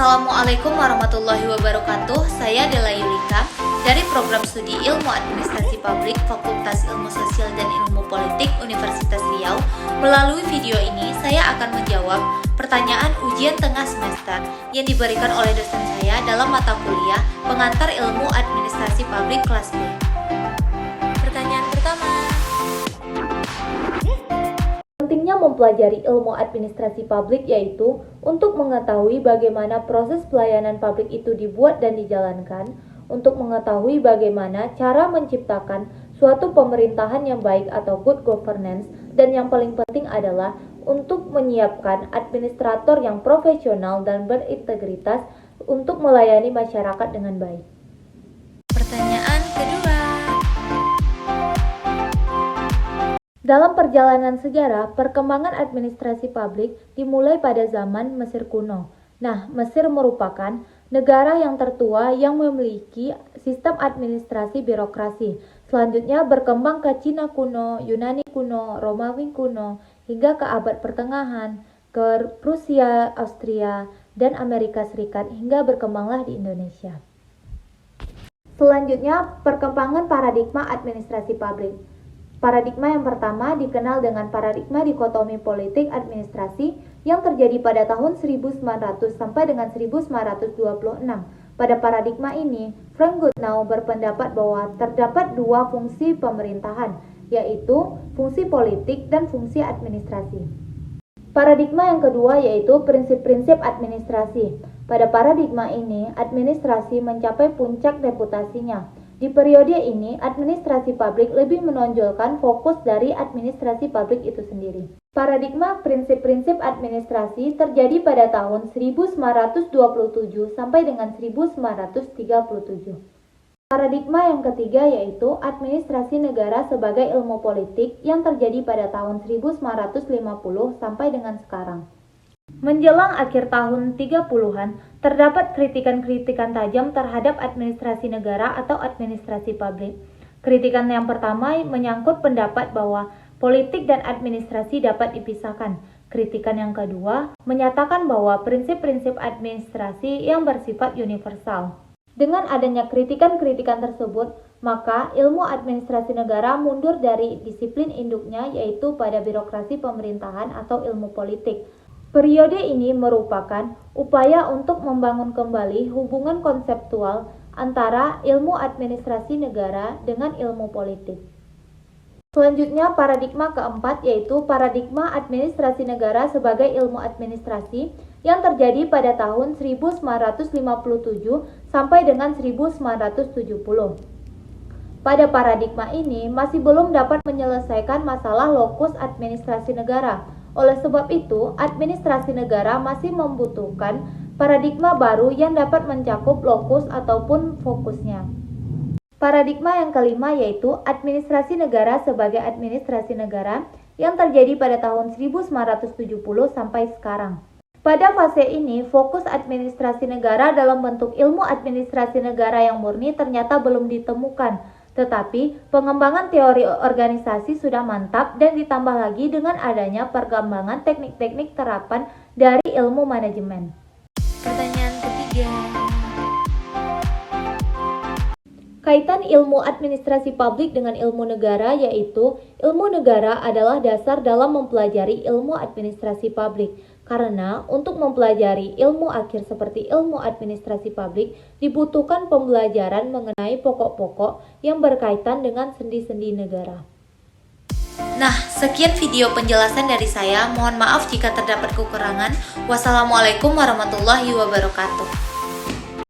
Assalamualaikum warahmatullahi wabarakatuh. Saya Dela Yulika dari Program Studi Ilmu Administrasi Publik Fakultas Ilmu Sosial dan Ilmu Politik Universitas Riau. Melalui video ini, saya akan menjawab pertanyaan ujian tengah semester yang diberikan oleh dosen saya dalam mata kuliah Pengantar Ilmu Administrasi Publik kelas B. Pertanyaan pertama. Pentingnya mempelajari ilmu administrasi publik yaitu untuk mengetahui bagaimana proses pelayanan publik itu dibuat dan dijalankan, untuk mengetahui bagaimana cara menciptakan suatu pemerintahan yang baik atau good governance, dan yang paling penting adalah untuk menyiapkan administrator yang profesional dan berintegritas untuk melayani masyarakat dengan baik. Pertanyaan kedua. Dalam perjalanan sejarah, perkembangan administrasi publik dimulai pada zaman Mesir kuno. Nah, Mesir merupakan negara yang tertua yang memiliki sistem administrasi birokrasi. Selanjutnya berkembang ke Cina kuno, Yunani kuno, Romawi kuno, hingga ke abad pertengahan, ke Prusia, Austria, dan Amerika Serikat, hingga berkembanglah di Indonesia. Selanjutnya, perkembangan paradigma administrasi publik. Paradigma yang pertama dikenal dengan paradigma dikotomi politik administrasi yang terjadi pada tahun 1900 sampai dengan 1926. Pada paradigma ini, Frank Goodenough berpendapat bahwa terdapat dua fungsi pemerintahan, yaitu fungsi politik dan fungsi administrasi. Paradigma yang kedua yaitu prinsip-prinsip administrasi. Pada paradigma ini, administrasi mencapai puncak reputasinya. Di periode ini, administrasi publik lebih menonjolkan fokus dari administrasi publik itu sendiri. Paradigma prinsip-prinsip administrasi terjadi pada tahun 1927 sampai dengan 1937. Paradigma yang ketiga yaitu administrasi negara sebagai ilmu politik yang terjadi pada tahun 1950 sampai dengan sekarang. Menjelang akhir tahun 30-an, terdapat kritikan-kritikan tajam terhadap administrasi negara atau administrasi publik. Kritikan yang pertama menyangkut pendapat bahwa politik dan administrasi dapat dipisahkan. Kritikan yang kedua menyatakan bahwa prinsip-prinsip administrasi yang bersifat universal. Dengan adanya kritikan-kritikan tersebut, maka ilmu administrasi negara mundur dari disiplin induknya yaitu pada birokrasi pemerintahan atau ilmu politik. Periode ini merupakan upaya untuk membangun kembali hubungan konseptual antara ilmu administrasi negara dengan ilmu politik. Selanjutnya, paradigma keempat yaitu paradigma administrasi negara sebagai ilmu administrasi yang terjadi pada tahun 1957 sampai dengan 1970. Pada paradigma ini masih belum dapat menyelesaikan masalah lokus administrasi negara. Oleh sebab itu, administrasi negara masih membutuhkan paradigma baru yang dapat mencakup lokus ataupun fokusnya. Paradigma yang kelima yaitu administrasi negara sebagai administrasi negara yang terjadi pada tahun 1970 sampai sekarang. Pada fase ini, fokus administrasi negara dalam bentuk ilmu administrasi negara yang murni ternyata belum ditemukan. Tetapi, pengembangan teori organisasi sudah mantap dan ditambah lagi dengan adanya perkembangan teknik-teknik terapan dari ilmu manajemen. Pertanyaan ketiga. Kaitan ilmu administrasi publik dengan ilmu negara yaitu ilmu negara adalah dasar dalam mempelajari ilmu administrasi publik. Karena untuk mempelajari ilmu akhir seperti ilmu administrasi publik dibutuhkan pembelajaran mengenai pokok-pokok yang berkaitan dengan sendi-sendi negara. Nah, sekian video penjelasan dari saya. Mohon maaf jika terdapat kekurangan. Wassalamualaikum warahmatullahi wabarakatuh.